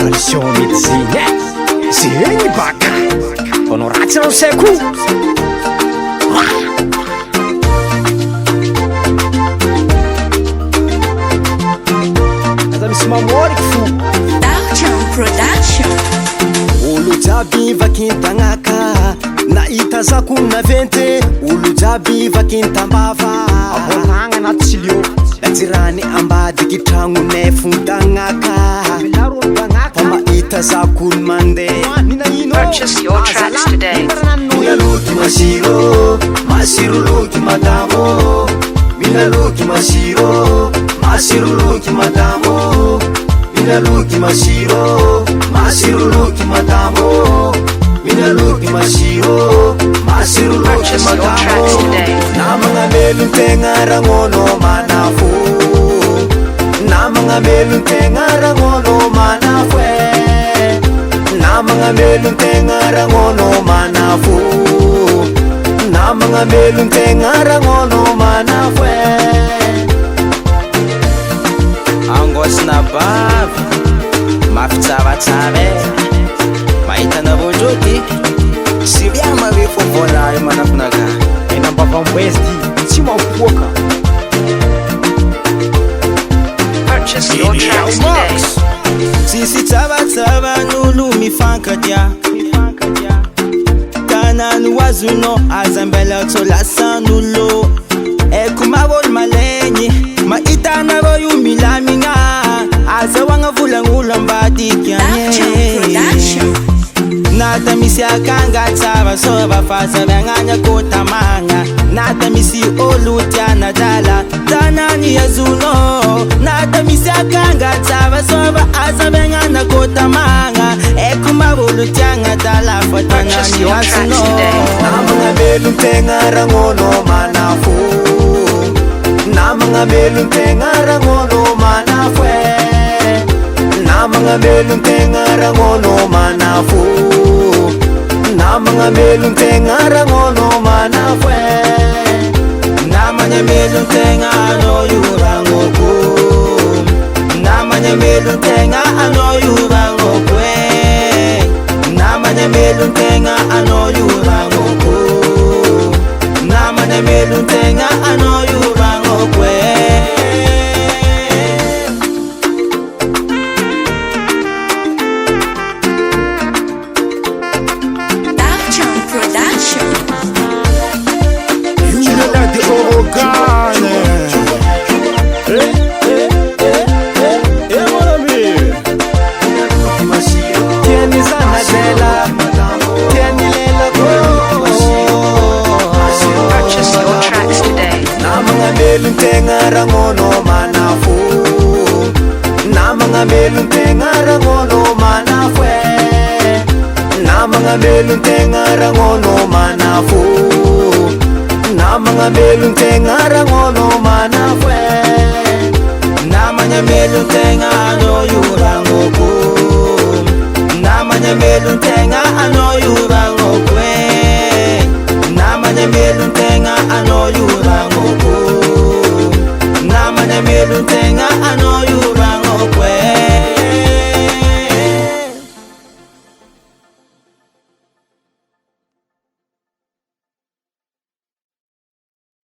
Solution médecine zeny baka anao ratsy anao say koa aza misy mamôriky fo Darchan Production olo jiaby vakintagnaka nahita zako naventy olo jiaby vakintambava abonagna anaty silio ajirany ambadiky tragnonay fondagnaka pamahita zako olo mandeha Purchase your tracks today. minaloky masiro masiroloky madamo minaloky masiro masiroloky madamo minaloky masiro masiroloky madamo minaloky masiro masiroloky Purchase your tracks madamo today. namagna melon-tegna ragnono manafo namagna melon-tegna ragnono manafo namagna melon-tegna ragnono manafo namagna melon-tegna ragnono manafo angosina bavy mafy tsaratsara mahitana vonjoty sy riama re fo volahy manafinaka enambavamboezy ty tsy mampoaka Purchase your tracks today. sisy tsaratsara n'olo mifankatia tanano azonao azambela tso lasan'olo eko marolo malegny mahitanareo io milamigna azahoagna volagnoloambadikyane Darchan Production nata misy akanga tsara sova fazaviagnany akotamagna nata misy olo tiana dala tanany azonao nata misy akanga tsara sova azaviagnany akotamagna eko marolo tiagna dala fa tanany azonao namagna melon-tegna ragnono manafo namagna melon-tegna ragnono manafo namagna melon-tegna ragnono manafo namagna melon-tegna ragnono manafo namagna melon-tegna anao io ragnoko namagna melon-tegna anao io ragnoko namagna melon-tegna anao io ragnoko namagna melon-tegna anao io ragnoko Darchan Production Unela de organe mon ami tieni zanadela tieni lela Purchase your tracks today. namagna melon-tegna ragnono manafo namagna melon-tegna ragnono manafo namagna melon-tegna ragnono manafo namagna melon-tegna ragnono manafo